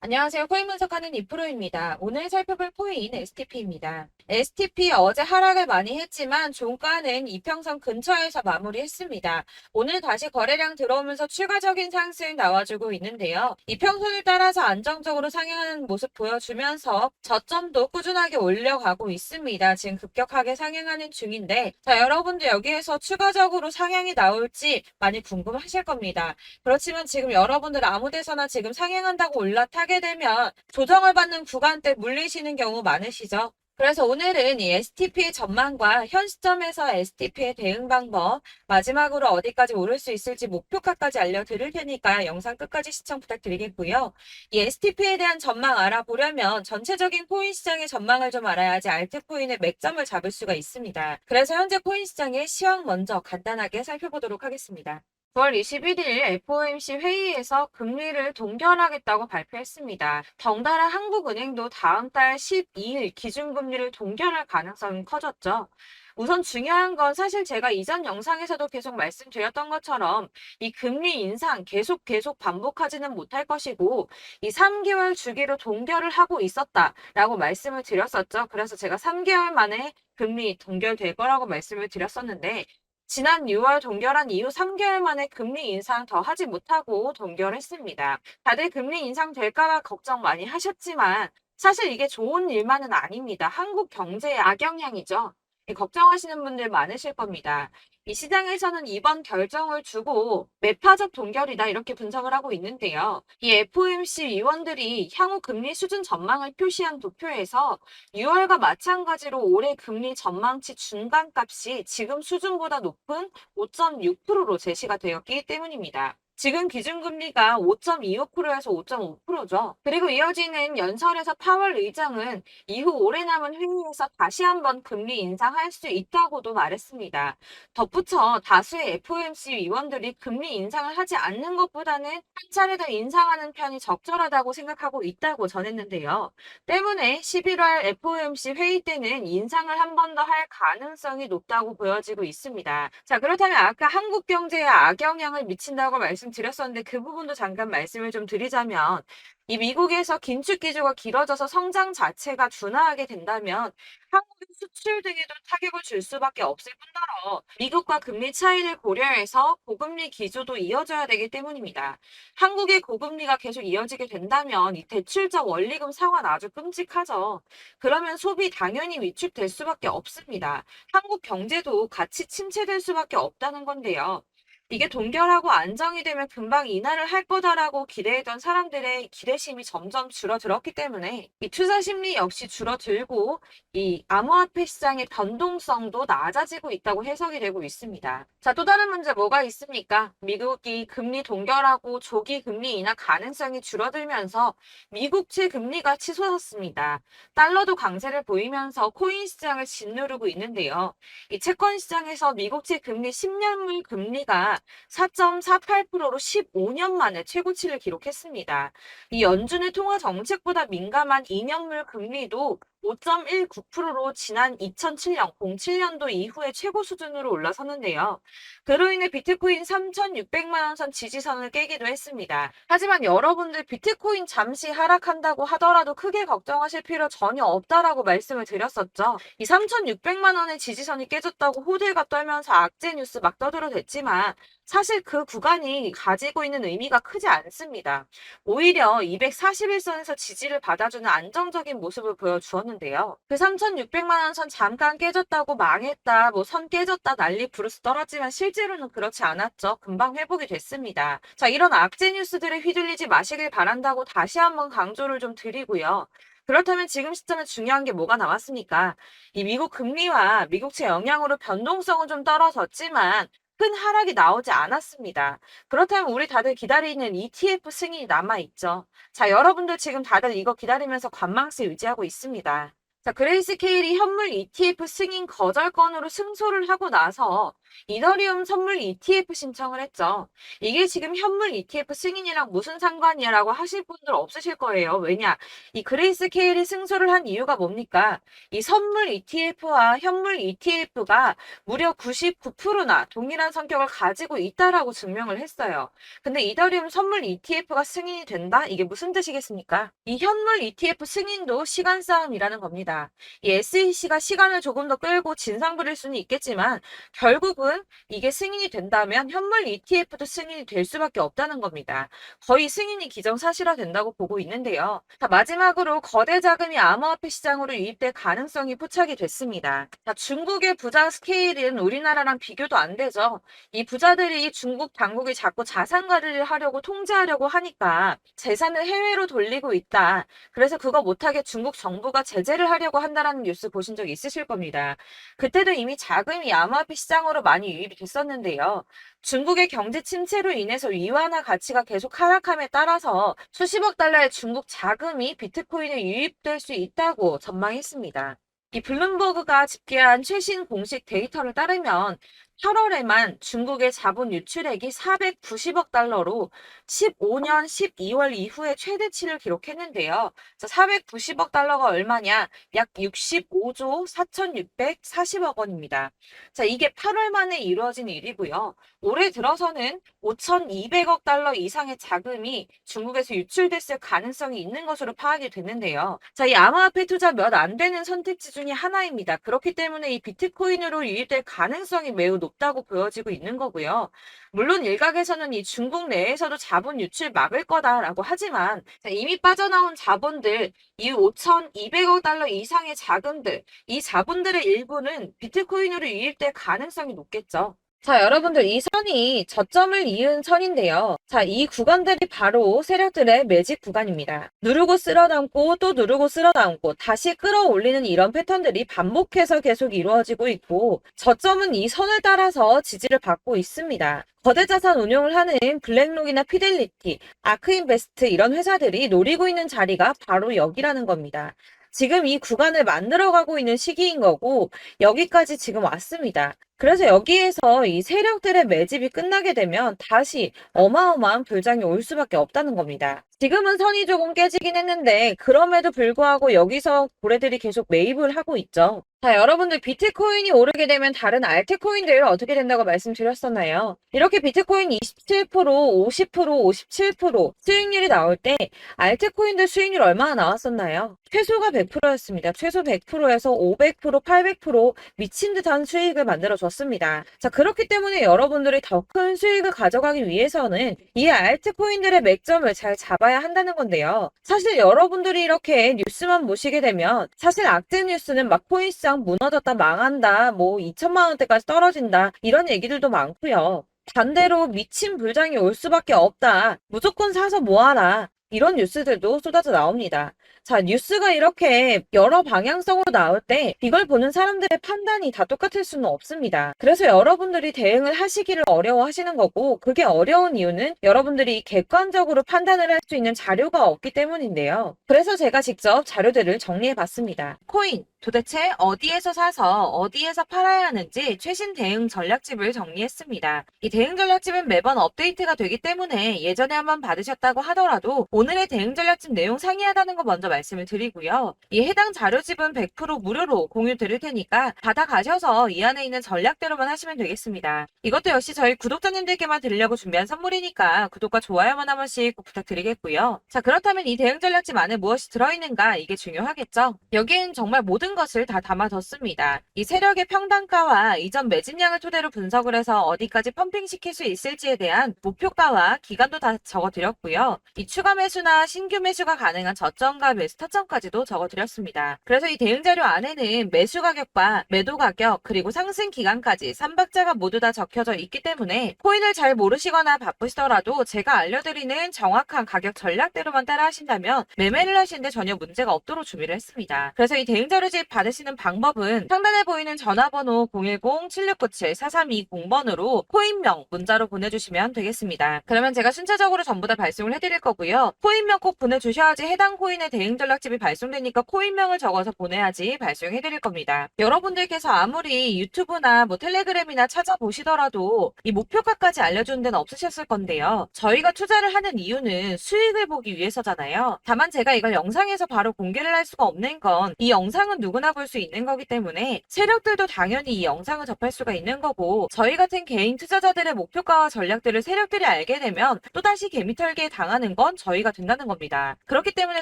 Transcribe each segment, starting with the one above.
안녕하세요. 코인 분석하는 이프로입니다. 오늘 살펴볼 코인 STP입니다. STP 어제 하락을 많이 했지만 종가는 이평선 근처에서 마무리했습니다. 오늘 다시 거래량 들어오면서 추가적인 상승 나와주고 있는데요. 이평선을 따라서 안정적으로 상향하는 모습 보여주면서 저점도 꾸준하게 올려가고 있습니다. 지금 급격하게 상향하는 중인데 여러분들 여기에서 추가적으로 상향이 나올지 많이 궁금하실 겁니다. 그렇지만 지금 여러분들 아무 데서나 지금 상향한다고 올라타게 되면 조정을 받는 구간대 물리시는 경우 많으시죠? 그래서 오늘은 이 STP의 전망과 현 시점에서 STP의 대응 방법, 마지막으로 어디까지 오를 수 있을지 목표가까지 알려드릴 테니까 영상 끝까지 시청 부탁드리겠고요. 이 STP에 대한 전망 알아보려면 전체적인 코인 시장의 전망을 좀 알아야지 알트코인의 맥점을 잡을 수가 있습니다. 그래서 현재 코인 시장의 시황 먼저 간단하게 살펴보도록 하겠습니다. 9월 21일 FOMC 회의에서 금리를 동결하겠다고 발표했습니다. 덩달아 한국은행도 다음 달 12일 기준금리를 동결할 가능성이 커졌죠. 우선 중요한 건 사실 제가 이전 영상에서도 계속 말씀드렸던 것처럼 이 금리 인상 계속 반복하지는 못할 것이고 이 3개월 주기로 동결을 하고 있었다라고 말씀을 드렸었죠. 그래서 제가 3개월 만에 금리 동결될 거라고 말씀을 드렸었는데 지난 6월 동결한 이후 3개월 만에 금리 인상 더 하지 못하고 동결했습니다. 다들 금리 인상 될까봐 걱정 많이 하셨지만 사실 이게 좋은 일만은 아닙니다. 한국 경제에 악영향이죠. 걱정하시는 분들 많으실 겁니다. 이 시장에서는 이번 결정을 두고 매파적 동결이다 이렇게 분석을 하고 있는데요. 이 FOMC 위원들이 향후 금리 수준 전망을 표시한 도표에서 6월과 마찬가지로 올해 금리 전망치 중간값이 지금 수준보다 높은 5.6%로 제시가 되었기 때문입니다. 지금 기준금리가 5.25%에서 5.5%죠. 그리고 이어지는 연설에서 파월 의장은 이후 오래 남은 회의에서 다시 한번 금리 인상할 수 있다고도 말했습니다. 덧붙여 다수의 FOMC 위원들이 금리 인상을 하지 않는 것보다는 한 차례 더 인상하는 편이 적절하다고 생각하고 있다고 전했는데요. 때문에 11월 FOMC 회의 때는 인상을 한 번 더 할 가능성이 높다고 보여지고 있습니다. 자, 그렇다면 아까 한국 경제에 악영향을 미친다고 말씀드렸었는데 그 부분도 잠깐 말씀을 좀 드리자면 이 미국에서 긴축 기조가 길어져서 성장 자체가 둔화하게 된다면 한국의 수출 등에도 타격을 줄 수밖에 없을 뿐더러 미국과 금리 차이를 고려해서 고금리 기조도 이어져야 되기 때문입니다. 한국의 고금리가 계속 이어지게 된다면 이 대출적 원리금 상환 아주 끔찍하죠. 그러면 소비 당연히 위축될 수밖에 없습니다. 한국 경제도 같이 침체될 수밖에 없다는 건데요. 이게 동결하고 안정이 되면 금방 인하를 할 거다라고 기대했던 사람들의 기대심이 점점 줄어들었기 때문에 이 투자 심리 역시 줄어들고 이 암호화폐 시장의 변동성도 낮아지고 있다고 해석이 되고 있습니다. 자, 또 다른 문제 뭐가 있습니까? 미국이 금리 동결하고 조기 금리 인하 가능성이 줄어들면서 미국채 금리가 치솟았습니다. 달러도 강세를 보이면서 코인 시장을 짓누르고 있는데요. 이 채권 시장에서 미국채 금리 10년물 금리가 4.48%로 15년 만에 최고치를 기록했습니다. 이 연준의 통화 정책보다 민감한 2년물 금리도 5.19%로 지난 2007년, 07년도 이후에 최고 수준으로 올라섰는데요. 그로 인해 비트코인 3,600만 원 선 지지선을 깨기도 했습니다. 하지만 여러분들 비트코인 잠시 하락한다고 하더라도 크게 걱정하실 필요 전혀 없다라고 말씀을 드렸었죠. 이 3,600만 원의 지지선이 깨졌다고 호들갑 떨면서 악재 뉴스 막 떠들어댔지만 사실 그 구간이 가지고 있는 의미가 크지 않습니다. 오히려 241선에서 지지를 받아주는 안정적인 모습을 보여주었는데요. 그 3,600만 원 선 잠깐 깨졌다고 망했다, 뭐 선 깨졌다 난리 부르스 떨었지만 실제로는 그렇지 않았죠. 금방 회복이 됐습니다. 자, 이런 악재 뉴스들에 휘둘리지 마시길 바란다고 다시 한번 강조를 좀 드리고요. 그렇다면 지금 시점에 중요한 게 뭐가 남았습니까? 이 미국 금리와 미국채 영향으로 변동성은 좀 떨어졌지만 큰 하락이 나오지 않았습니다. 그렇다면 우리 다들 기다리는 ETF 승인이 남아있죠. 자, 여러분들 지금 다들 이거 기다리면서 관망세 유지하고 있습니다. 자, 그레이스케일이 현물 ETF 승인 거절 건으로 승소를 하고 나서 이더리움 선물 ETF 신청을 했죠. 이게 지금 현물 ETF 승인이랑 무슨 상관이야라고 하실 분들 없으실 거예요. 왜냐? 이 그레이스 케일이 승소를 한 이유가 뭡니까? 이 선물 ETF와 현물 ETF가 무려 99%나 동일한 성격을 가지고 있다라고 증명을 했어요. 근데 이더리움 선물 ETF가 승인이 된다? 이게 무슨 뜻이겠습니까? 이 현물 ETF 승인도 시간 싸움이라는 겁니다. 이 SEC가 시간을 조금 더 끌고 진상 부릴 수는 있겠지만 결국은 이게 승인이 된다면 현물 ETF도 승인이 될 수밖에 없다는 겁니다. 거의 승인이 기정사실화 된다고 보고 있는데요. 자, 마지막으로 거대 자금이 암호화폐 시장으로 유입될 가능성이 포착이 됐습니다. 자, 중국의 부자 스케일은 우리나라랑 비교도 안 되죠. 이 부자들이 중국 당국이 자꾸 자산 관리를 하려고 통제하려고 하니까 재산을 해외로 돌리고 있다. 그래서 그거 못하게 중국 정부가 제재를 하려고 한다라는 뉴스 보신 적 있으실 겁니다. 그때도 이미 자금이 암호화폐 시장으로 많이 유입이 됐었는데요. 중국의 경제 침체로 인해서 위안화 가치가 계속 하락함에 따라서 수십억 달러의 중국 자금이 비트코인에 유입될 수 있다고 전망했습니다. 이 블룸버그가 집계한 최신 공식 데이터를 따르면 8월에만 중국의 자본 유출액이 490억 달러로 15년 12월 이후에 최대치를 기록했는데요. 490억 달러가 얼마냐? 약 65조 4,640억 원입니다. 자, 이게 8월 만에 이루어진 일이고요. 올해 들어서는 5,200억 달러 이상의 자금이 중국에서 유출됐을 가능성이 있는 것으로 파악이 됐는데요. 자, 이 암호화폐 투자 몇 안 되는 선택지 중에 하나입니다. 그렇기 때문에 이 비트코인으로 유입될 가능성이 매우 높다고 보여지고 있는 거고요. 물론 일각에서는 이 중국 내에서도 자본 유출 막을 거다라고 하지만 이미 빠져나온 자본들, 이 5,200억 달러 이상의 자금들, 이 자본들의 일부는 비트코인으로 유입될 가능성이 높겠죠. 자, 여러분들 이 선이 저점을 이은 선인데요. 자, 이 구간들이 바로 세력들의 매직 구간입니다. 누르고 쓸어담고 또 누르고 쓸어담고 다시 끌어올리는 이런 패턴들이 반복해서 계속 이루어지고 있고 저점은 이 선을 따라서 지지를 받고 있습니다. 거대 자산 운용을 하는 블랙록이나 피델리티, 아크인베스트 이런 회사들이 노리고 있는 자리가 바로 여기라는 겁니다. 지금 이 구간을 만들어가고 있는 시기인 거고 여기까지 지금 왔습니다. 그래서 여기에서 이 세력들의 매집이 끝나게 되면 다시 어마어마한 불장이 올 수밖에 없다는 겁니다. 지금은 선이 조금 깨지긴 했는데 그럼에도 불구하고 여기서 고래들이 계속 매입을 하고 있죠. 자, 여러분들 비트코인이 오르게 되면 다른 알트코인들 어떻게 된다고 말씀드렸었나요? 이렇게 비트코인 27%, 50%, 57% 수익률이 나올 때 알트코인들 수익률 얼마나 나왔었나요? 최소가 100%였습니다. 최소 100%에서 500%, 800% 미친 듯한 수익을 만들어줬습니다. 자, 그렇기 때문에 여러분들이 더 큰 수익을 가져가기 위해서는 이 알트코인들의 맥점을 잘 잡아야 한다는 건데요. 사실 여러분들이 이렇게 뉴스만 보시게 되면 사실 악재 뉴스는 막 코인시장 무너졌다, 망한다, 뭐 2천만 원대까지 떨어진다 이런 얘기들도 많고요. 반대로 미친 불장이 올 수밖에 없다. 무조건 사서 모아라. 이런 뉴스들도 쏟아져 나옵니다. 자, 뉴스가 이렇게 여러 방향성으로 나올 때 이걸 보는 사람들의 판단이 다 똑같을 수는 없습니다. 그래서 여러분들이 대응을 하시기를 어려워하시는 거고 그게 어려운 이유는 여러분들이 객관적으로 판단을 할 수 있는 자료가 없기 때문인데요. 그래서 제가 직접 자료들을 정리해 봤습니다. 코인 도대체 어디에서 사서 어디에서 팔아야 하는지 최신 대응 전략집을 정리했습니다. 이 대응 전략집은 매번 업데이트가 되기 때문에 예전에 한번 받으셨다고 하더라도 오늘의 대응 전략집 내용 상이하다는 거 먼저 말씀을 드리고요. 이 해당 자료집은 100% 무료로 공유 드릴 테니까 받아가셔서 이 안에 있는 전략대로만 하시면 되겠습니다. 이것도 역시 저희 구독자님들께만 드리려고 준비한 선물이니까 구독과 좋아요만 한 번씩 꼭 부탁드리겠고요. 자, 그렇다면 이 대응 전략집 안에 무엇이 들어있는가 이게 중요하겠죠. 여기엔 정말 모든 것을 다 담아뒀습니다. 이 세력의 평단가와 이전 매집량을 토대로 분석을 해서 어디까지 펌핑시킬 수 있을지에 대한 목표가와 기간도 다 적어드렸고요. 이 추가 매수나 신규 매수가 가능한 저점과 매수 타점까지도 적어드렸습니다. 그래서 이 대응 자료 안에는 매수 가격과 매도 가격 그리고 상승 기간까지 3박자가 모두 다 적혀져 있기 때문에 코인을 잘 모르시거나 바쁘시더라도 제가 알려드리는 정확한 가격 전략대로만 따라 하신다면 매매를 하시는데 전혀 문제가 없도록 준비를 했습니다. 그래서 이 대응 자료집 수익 받으시는 방법은 상단에 보이는 전화번호 010-7697-4320번으로 코인명 문자로 보내주시면 되겠습니다. 그러면 제가 순차적으로 전부 다 발송을 해드릴 거고요. 코인명 꼭 보내주셔야지 해당 코인의 대응 전략집이 발송되니까 코인명을 적어서 보내야지 발송해드릴 겁니다. 여러분들께서 아무리 유튜브나 뭐 텔레그램이나 찾아보시더라도 이 목표가까지 알려주는 데는 없으셨을 건데요. 저희가 투자를 하는 이유는 수익을 보기 위해서잖아요. 다만 제가 이걸 영상에서 바로 공개를 할 수가 없는 건 이 영상은 누구나 볼 수 있는 거기 때문에 세력들도 당연히 이 영상을 접할 수가 있는 거고, 저희 같은 개인 투자자들의 목표가와 전략들을 세력들이 알게 되면 또다시 개미털기에 당하는 건 저희가 된다는 겁니다. 그렇기 때문에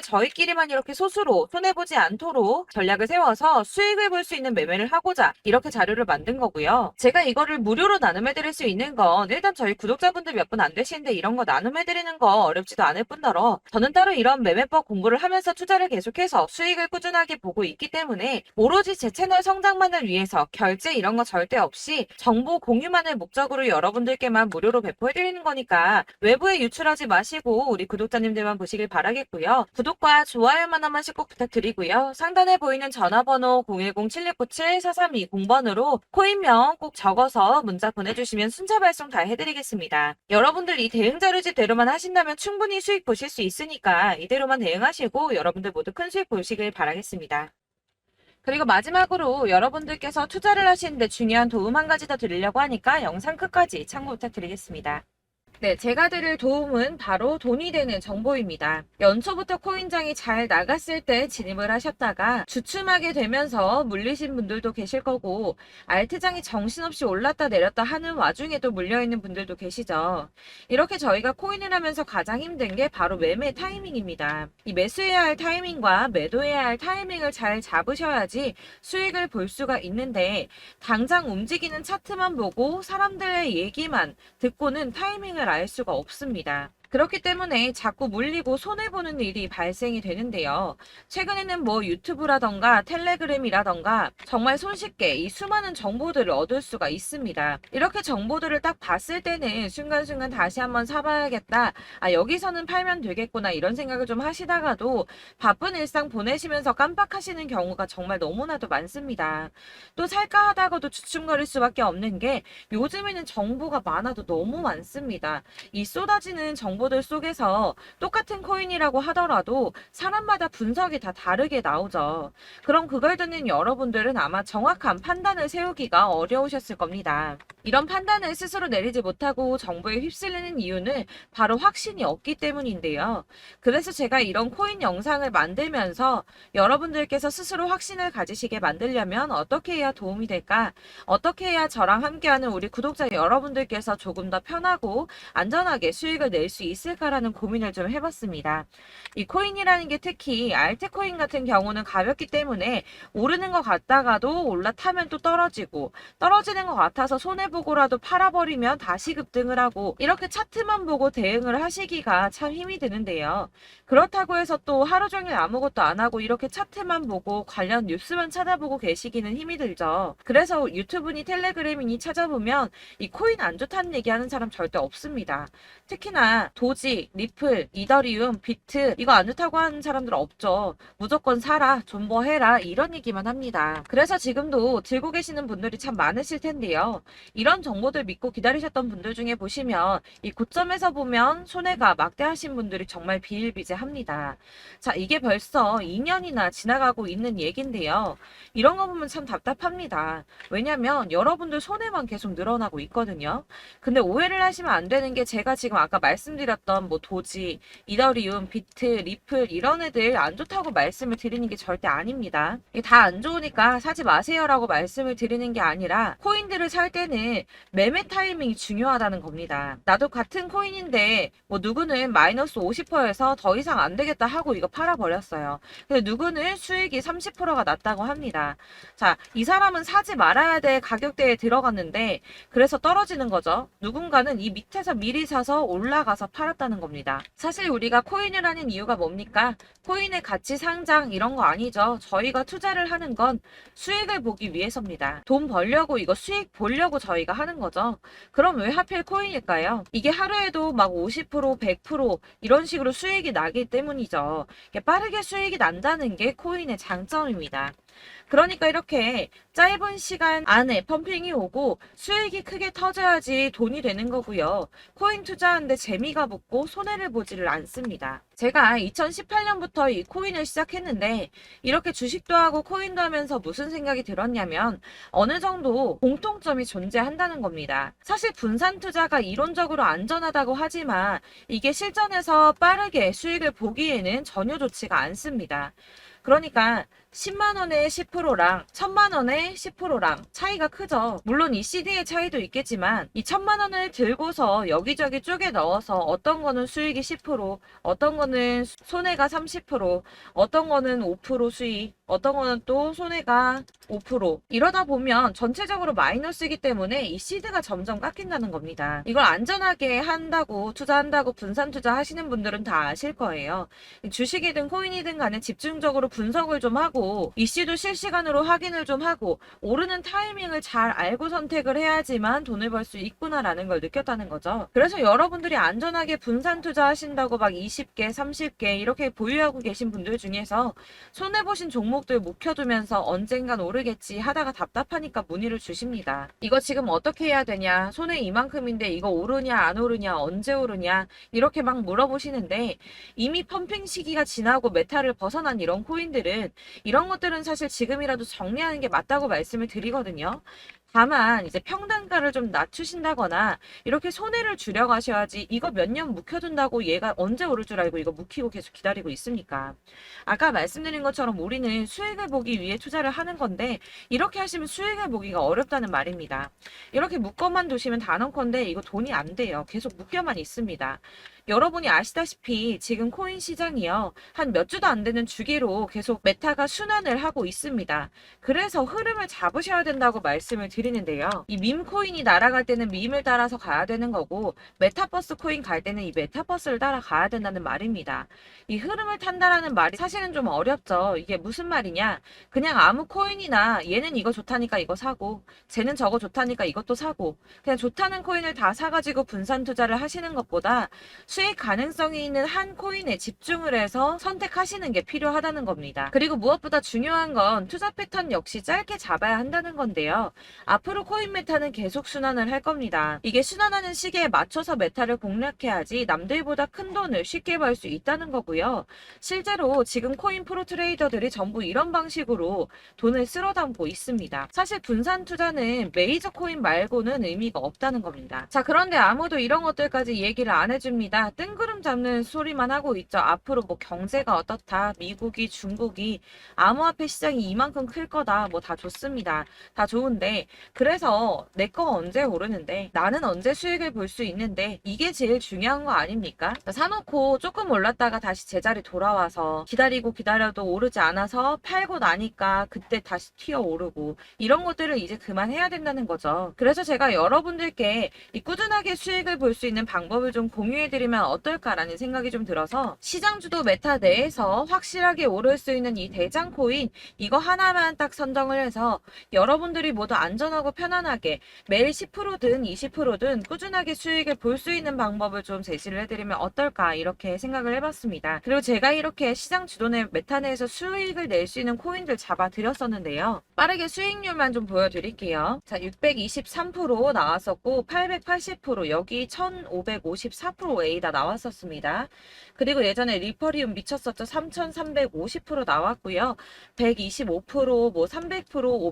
저희끼리만 이렇게 소수로 손해보지 않도록 전략을 세워서 수익을 볼 수 있는 매매를 하고자 이렇게 자료를 만든 거고요. 제가 이거를 무료로 나눔해드릴 수 있는 건 일단 저희 구독자분들 몇 분 안 되시는데 이런 거 나눔해드리는 거 어렵지도 않을 뿐더러 저는 따로 이런 매매법 공부를 하면서 투자를 계속해서 수익을 꾸준하게 보고 있기 때문에 오로지 제 채널 성장만을 위해서 결제 이런 거 절대 없이 정보 공유만을 목적으로 여러분들께만 무료로 배포해드리는 거니까 외부에 유출하지 마시고 우리 구독자님들만 보시길 바라겠고요. 구독과 좋아요만 한 번씩 꼭 부탁드리고요. 상단에 보이는 전화번호 010-7697-4320번으로 코인명 꼭 적어서 문자 보내주시면 순차 발송 다 해드리겠습니다. 여러분들 이 대응 자료집대로만 하신다면 충분히 수익 보실 수 있으니까 이대로만 대응하시고 여러분들 모두 큰 수익 보시길 바라겠습니다. 그리고 마지막으로 여러분들께서 투자를 하시는데 중요한 도움 한 가지 더 드리려고 하니까 영상 끝까지 참고 부탁드리겠습니다. 네, 제가 드릴 도움은 바로 돈이 되는 정보입니다. 연초부터 코인장이 잘 나갔을 때 진입을 하셨다가 주춤하게 되면서 물리신 분들도 계실 거고, 알트장이 정신없이 올랐다 내렸다 하는 와중에도 물려있는 분들도 계시죠. 이렇게 저희가 코인을 하면서 가장 힘든 게 바로 매매 타이밍입니다. 이 매수해야 할 타이밍과 매도해야 할 타이밍을 잘 잡으셔야지 수익을 볼 수가 있는데, 당장 움직이는 차트만 보고 사람들의 얘기만 듣고는 타이밍을 알 수가 없습니다. 그렇기 때문에 자꾸 물리고 손해보는 일이 발생이 되는데요. 최근에는 뭐 유튜브라던가 텔레그램이라던가 정말 손쉽게 이 수많은 정보들을 얻을 수가 있습니다. 이렇게 정보들을 딱 봤을 때는 순간순간 다시 한번 사봐야겠다. 아, 여기서는 팔면 되겠구나 이런 생각을 좀 하시다가도 바쁜 일상 보내시면서 깜빡하시는 경우가 정말 너무나도 많습니다. 또 살까 하다가도 주춤거릴 수밖에 없는 게 요즘에는 정보가 많아도 너무 많습니다. 이 쏟아지는 정보들 속에서 똑같은 코인이라고 하더라도 사람마다 분석이 다 다르게 나오죠. 그럼 그걸 듣는 여러분들은 아마 정확한 판단을 세우기가 어려우셨을 겁니다. 이런 판단을 스스로 내리지 못하고 정보에 휩쓸리는 이유는 바로 확신이 없기 때문인데요. 그래서 제가 이런 코인 영상을 만들면서 여러분들께서 스스로 확신을 가지시게 만들려면 어떻게 해야 도움이 될까? 어떻게 해야 저랑 함께하는 우리 구독자 여러분들께서 조금 더 편하고 안전하게 수익을 낼 수 있을까라는 고민을 좀 해봤습니다. 이 코인이라는 게 특히 알트코인 같은 경우는 가볍기 때문에 오르는 것 같다가도 올라타면 또 떨어지고, 떨어지는 것 같아서 손해보고라도 팔아버리면 다시 급등을 하고, 이렇게 차트만 보고 대응을 하시기가 참 힘이 드는데요. 그렇다고 해서 또 하루 종일 아무것도 안 하고 이렇게 차트만 보고 관련 뉴스만 찾아보고 계시기는 힘이 들죠. 그래서 유튜브니 텔레그램이니 찾아보면 이 코인 안 좋다는 얘기하는 사람 절대 없습니다. 특히나 도지, 리플, 이더리움, 비트 이거 안 좋다고 하는 사람들 없죠. 무조건 사라, 존버해라 이런 얘기만 합니다. 그래서 지금도 들고 계시는 분들이 참 많으실 텐데요. 이런 정보들 믿고 기다리셨던 분들 중에 보시면 이 고점에서 보면 손해가 막대하신 분들이 정말 비일비재합니다. 자, 이게 벌써 2년이나 지나가고 있는 얘긴데요. 이런 거 보면 참 답답합니다. 왜냐면 여러분들 손해만 계속 늘어나고 있거든요. 근데 오해를 하시면 안 되는 게 제가 지금 아까 말씀드렸던 뭐 도지, 이더리움, 비트, 리플 이런 애들 안 좋다고 말씀을 드리는 게 절대 아닙니다. 이게 다 안 좋으니까 사지 마세요라고 말씀을 드리는 게 아니라 코인들을 살 때는 매매 타이밍이 중요하다는 겁니다. 나도 같은 코인인데 뭐 누구는 마이너스 50%에서 더 이상 안 되겠다 하고 이거 팔아버렸어요. 근데 누구는 수익이 30%가 났다고 합니다. 자, 이 사람은 사지 말아야 될 가격대에 들어갔는데 그래서 떨어지는 거죠. 누군가는 이 밑에서 미리 사서 올라가서 팔았다는 겁니다. 사실 우리가 코인을 하는 이유가 뭡니까? 코인의 가치 상장 이런 거 아니죠. 저희가 투자를 하는 건 수익을 보기 위해서입니다. 돈 벌려고 이거 수익 보려고 저희가 하는 거죠. 그럼 왜 하필 코인일까요? 이게 하루에도 막 50%, 100% 이런 식으로 수익이 나기 때문이죠. 빠르게 수익이 난다는 게 코인의 장점입니다. 그러니까 이렇게 짧은 시간 안에 펌핑이 오고 수익이 크게 터져야지 돈이 되는 거고요. 코인 투자하는데 재미가 붙고 손해를 보지를 않습니다. 제가 2018년부터 이 코인을 시작했는데 이렇게 주식도 하고 코인도 하면서 무슨 생각이 들었냐면 어느 정도 공통점이 존재한다는 겁니다. 사실 분산 투자가 이론적으로 안전하다고 하지만 이게 실전에서 빠르게 수익을 보기에는 전혀 좋지가 않습니다. 그러니까 10만 원에 10%랑 1000만 원에 10%랑 차이가 크죠. 물론 이 CD의 차이도 있겠지만 이 1000만 원을 들고서 여기저기 쪼개 넣어서 어떤 거는 수익이 10%, 어떤 거는 손해가 30%, 어떤 거는 5% 수익, 어떤 거는 또 손해가 5%. 이러다 보면 전체적으로 마이너스이기 때문에 이 시드가 점점 깎인다는 겁니다. 이걸 안전하게 한다고 투자한다고 분산 투자하시는 분들은 다 아실 거예요. 주식이든 코인이든 간에 집중적으로 분석을 좀 하고 이슈도 실시간으로 확인을 좀 하고 오르는 타이밍을 잘 알고 선택을 해야지만 돈을 벌 수 있구나라는 걸 느꼈다는 거죠. 그래서 여러분들이 안전하게 분산 투자하신다고 막 20개, 30개 이렇게 보유하고 계신 분들 중에서 손해보신 종목들 묵혀두면서 언젠간 오르겠지 하다가 답답하니까 문의를 주십니다. 이거 지금 어떻게 해야 되냐? 손해 이만큼인데 이거 오르냐 안 오르냐 언제 오르냐 이렇게 막 물어보시는데 이미 펌핑 시기가 지나고 메타를 벗어난 이런 코인들은 이런 것들은 사실 지금이라도 정리하는 게 맞다고 말씀을 드리거든요. 다만 이제 평단가를 좀 낮추신다거나 이렇게 손해를 줄여가셔야지 이거 몇 년 묵혀둔다고 얘가 언제 오를 줄 알고 이거 묵히고 계속 기다리고 있습니까? 아까 말씀드린 것처럼 우리는 수익을 보기 위해 투자를 하는 건데 이렇게 하시면 수익을 보기가 어렵다는 말입니다. 이렇게 묶어만 두시면 단언컨대 이거 돈이 안 돼요. 계속 묶여만 있습니다. 여러분이 아시다시피 지금 코인 시장이요. 한 몇 주도 안 되는 주기로 계속 메타가 순환을 하고 있습니다. 그래서 흐름을 잡으셔야 된다고 말씀을 드리는데요. 이 밈 코인이 날아갈 때는 밈을 따라서 가야 되는 거고 메타버스 코인 갈 때는 이 메타버스를 따라가야 된다는 말입니다. 이 흐름을 탄다라는 말이 사실은 좀 어렵죠. 이게 무슨 말이냐? 그냥 아무 코인이나 얘는 이거 좋다니까 이거 사고 쟤는 저거 좋다니까 이것도 사고 그냥 좋다는 코인을 다 사가지고 분산 투자를 하시는 것보다 수익 가능성이 있는 한 코인에 집중을 해서 선택하시는 게 필요하다는 겁니다. 그리고 무엇보다 중요한 건 투자 패턴 역시 짧게 잡아야 한다는 건데요. 앞으로 코인 메타는 계속 순환을 할 겁니다. 이게 순환하는 시기에 맞춰서 메타를 공략해야지 남들보다 큰 돈을 쉽게 벌 수 있다는 거고요. 실제로 지금 코인 프로 트레이더들이 전부 이런 방식으로 돈을 쓸어 담고 있습니다. 사실 분산 투자는 메이저 코인 말고는 의미가 없다는 겁니다. 자, 그런데 아무도 이런 것들까지 얘기를 안 해줍니다. 뜬구름 잡는 소리만 하고 있죠. 앞으로 뭐 경제가 어떻다, 미국이, 중국이, 암호화폐 시장이 이만큼 클 거다, 뭐 다 좋습니다. 다 좋은데, 그래서 내 거 언제 오르는데, 나는 언제 수익을 볼 수 있는데, 이게 제일 중요한 거 아닙니까? 사놓고 조금 올랐다가 다시 제자리 돌아와서 기다리고 기다려도 오르지 않아서 팔고 나니까 그때 다시 튀어 오르고, 이런 것들을 이제 그만해야 된다는 거죠. 그래서 제가 여러분들께 이 꾸준하게 수익을 볼 수 있는 방법을 좀 공유해드리면 어떨까라는 생각이 좀 들어서 시장주도 메타 내에서 확실하게 오를 수 있는 이 대장 코인 이거 하나만 딱 선정을 해서 여러분들이 모두 안전하고 편안하게 매일 10%든 20%든 꾸준하게 수익을 볼 수 있는 방법을 좀 제시를 해드리면 어떨까 이렇게 생각을 해봤습니다. 그리고 제가 이렇게 시장 주도내 메타 내에서 수익을 낼 수 있는 코인들 잡아드렸었는데요. 빠르게 수익률만 좀 보여드릴게요. 자, 623% 나왔었고 880% 여기 1554%A 다 나왔었습니다. 그리고 예전에 리퍼리움 미쳤었죠. 3350% 나왔고요. 125%, 뭐 300%,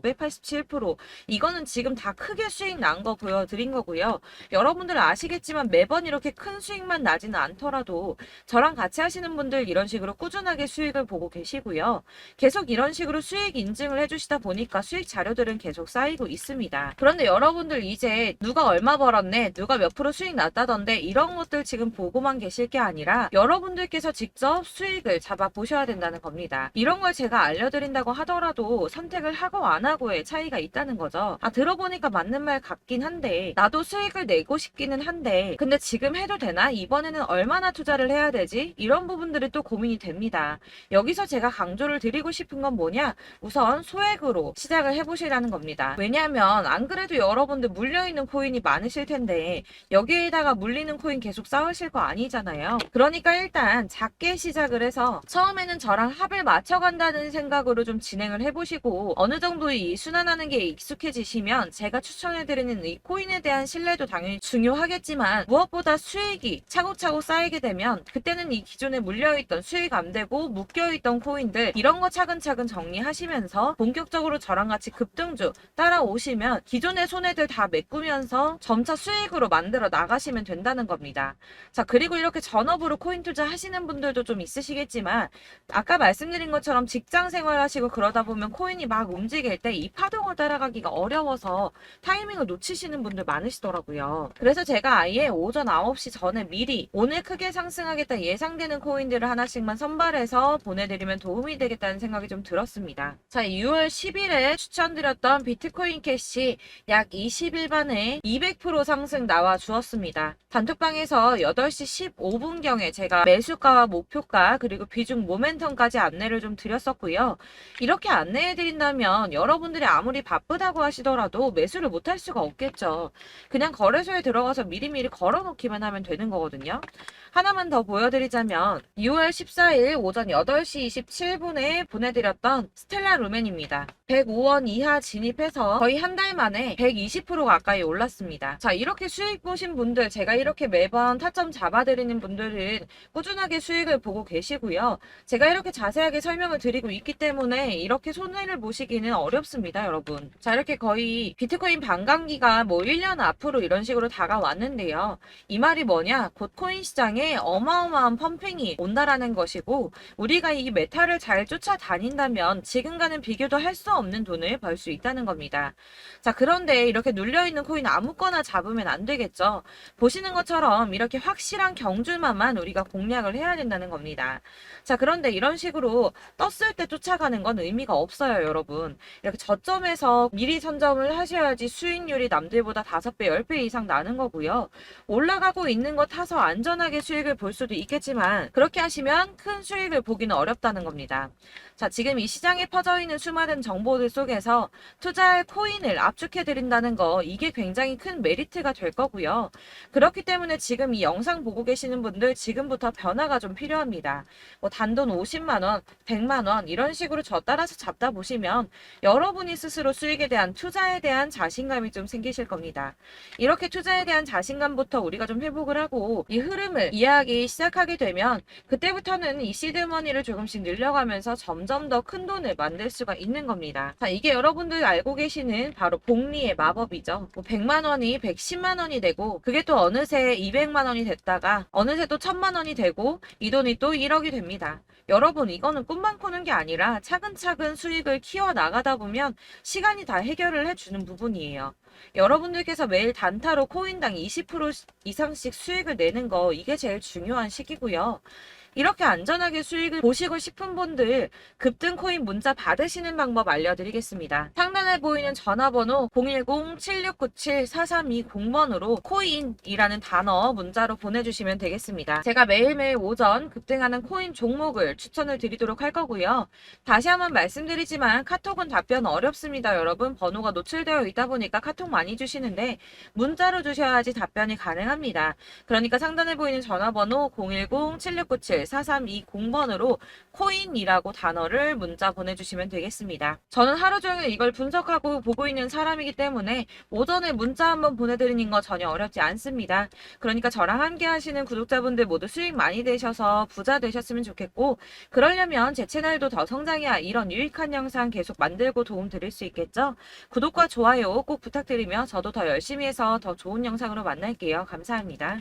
587% 이거는 지금 다 크게 수익 난 거 보여드린 거고요. 여러분들 아시겠지만 매번 이렇게 큰 수익만 나지는 않더라도 저랑 같이 하시는 분들 이런 식으로 꾸준하게 수익을 보고 계시고요. 계속 이런 식으로 수익 인증을 해주시다 보니까 수익 자료들은 계속 쌓이고 있습니다. 그런데 여러분들 이제 누가 얼마 벌었네, 누가 몇 프로 수익 났다던데 이런 것들 지금 보고만 계실 게 아니라 여러분들께서 직접 수익을 잡아 보셔야 된다는 겁니다. 이런 걸 제가 알려드린다고 하더라도 선택을 하고 안 하고의 차이가 있다는 거죠. 아, 들어보니까 맞는 말 같긴 한데 나도 수익을 내고 싶기는 한데 근데 지금 해도 되나? 이번에는 얼마나 투자를 해야 되지? 이런 부분들이 또 고민이 됩니다. 여기서 제가 강조를 드리고 싶은 건 뭐냐? 우선 소액으로 시작을 해보시라는 겁니다. 왜냐하면 안 그래도 여러분들 물려있는 코인이 많으실 텐데 여기에다가 물리는 코인 계속 쌓으실 하실 거 아니잖아요. 그러니까 일단 작게 시작을 해서 처음에는 저랑 합을 맞춰간다는 생각으로 좀 진행을 해보시고 어느 정도 이 순환하는 게 익숙해지시면 제가 추천해드리는 이 코인에 대한 신뢰도 당연히 중요하겠지만 무엇보다 수익이 차곡차곡 쌓이게 되면 그때는 이 기존에 물려있던 수익 안 되고 묶여있던 코인들 이런 거 차근차근 정리하시면서 본격적으로 저랑 같이 급등주 따라오시면 기존의 손해들 다 메꾸면서 점차 수익으로 만들어 나가시면 된다는 겁니다. 자, 그리고 이렇게 전업으로 코인 투자 하시는 분들도 좀 있으시겠지만 아까 말씀드린 것처럼 직장 생활하시고 그러다 보면 코인이 막 움직일 때 이 파동을 따라가기가 어려워서 타이밍을 놓치시는 분들 많으시더라고요. 그래서 제가 아예 오전 9시 전에 미리 오늘 크게 상승하겠다 예상되는 코인들을 하나씩만 선발해서 보내드리면 도움이 되겠다는 생각이 좀 들었습니다. 자, 6월 10일에 추천드렸던 비트코인 캐시 약 20일 만에 200% 상승 나와 주었습니다. 단톡방에서 8시 15분경에 제가 매수가와 목표가 그리고 비중 모멘텀까지 안내를 좀 드렸었고요. 이렇게 안내해드린다면 여러분들이 아무리 바쁘다고 하시더라도 매수를 못할 수가 없겠죠. 그냥 거래소에 들어가서 미리미리 걸어놓기만 하면 되는 거거든요. 하나만 더 보여드리자면 6월 14일 오전 8시 27분에 보내드렸던 스텔라 루멘입니다. 105원 이하 진입해서 거의 한 달 만에 120% 가까이 올랐습니다. 자, 이렇게 수익 보신 분들, 제가 이렇게 매번 타점 잡아드리는 분들은 꾸준하게 수익을 보고 계시고요. 제가 이렇게 자세하게 설명을 드리고 있기 때문에 이렇게 손해를 보시기는 어렵습니다, 여러분. 자, 이렇게 거의 비트코인 반감기가 뭐 1년 앞으로 이런 식으로 다가왔는데요. 이 말이 뭐냐? 곧 코인 시장에 어마어마한 펌핑이 온다라는 것이고 우리가 이 메타를 잘 쫓아다닌다면 지금과는 비교도 할 수 없는 돈을 벌 수 있다는 겁니다. 자, 그런데 이렇게 눌려있는 코인 아무거나 잡으면 안 되겠죠. 보시는 것처럼 이렇게 확실한 경주만만 우리가 공략을 해야 된다는 겁니다. 자, 그런데 이런 식으로 떴을 때 쫓아가는 건 의미가 없어요, 여러분. 이렇게 저점에서 미리 선점을 하셔야지 수익률이 남들보다 5배, 10배 이상 나는 거고요. 올라가고 있는 거 타서 안전하게 수익을 볼 수도 있겠지만 그렇게 하시면 큰 수익을 보기는 어렵다는 겁니다. 자, 지금 이 시장에 퍼져 있는 수많은 정보들 속에서 투자할 코인을 압축해드린다는 거 이게 굉장히 큰 메리트가 될 거고요. 그렇기 때문에 지금 이 영상 보고 계시는 분들 지금부터 변화가 좀 필요합니다. 뭐 단돈 50만원, 100만원 이런 식으로 저 따라서 잡다 보시면 여러분이 스스로 수익에 대한 투자에 대한 자신감이 좀 생기실 겁니다. 이렇게 투자에 대한 자신감부터 우리가 좀 회복을 하고 이 흐름을 이해하기 시작하게 되면 그때부터는 이 시드머니를 조금씩 늘려가면서 점점 더 큰 돈을 만들 수가 있는 겁니다. 자, 이게 여러분들 알고 계시는 바로 복리의 마법이죠. 뭐 100만원이 110만원이 되고 그게 또 어느새 200만원이 됐다가 어느새 또 1000만원이 되고 이 돈이 또 1억이 됩니다. 여러분, 이거는 꿈만 꾸는 게 아니라 차근차근 수익을 키워나가다 보면 시간이 다 해결을 해주는 부분이에요. 여러분들께서 매일 단타로 코인당 20% 이상씩 수익을 내는 거 이게 제일 중요한 시기고요. 이렇게 안전하게 수익을 보시고 싶은 분들 급등 코인 문자 받으시는 방법 알려드리겠습니다. 상단에 보이는 전화번호 010-7697-4320번으로 코인이라는 단어 문자로 보내주시면 되겠습니다. 제가 매일매일 오전 급등하는 코인 종목을 추천을 드리도록 할 거고요. 다시 한번 말씀드리지만 카톡은 답변 어렵습니다. 여러분, 번호가 노출되어 있다 보니까 카톡 많이 주시는데 문자로 주셔야지 답변이 가능합니다. 그러니까 상단에 보이는 전화번호 010-7697-4320번으로 코인이라고 단어를 문자 보내주시면 되겠습니다. 저는 하루 종일 이걸 분석하고 보고 있는 사람이기 때문에 오전에 문자 한번 보내드리는 거 전혀 어렵지 않습니다. 그러니까 저랑 함께 하시는 구독자분들 모두 수익 많이 되셔서 부자 되셨으면 좋겠고 그러려면 제 채널도 더 성장해야 이런 유익한 영상 계속 만들고 도움 드릴 수 있겠죠? 구독과 좋아요 꼭 부탁드리며 저도 더 열심히 해서 더 좋은 영상으로 만날게요. 감사합니다.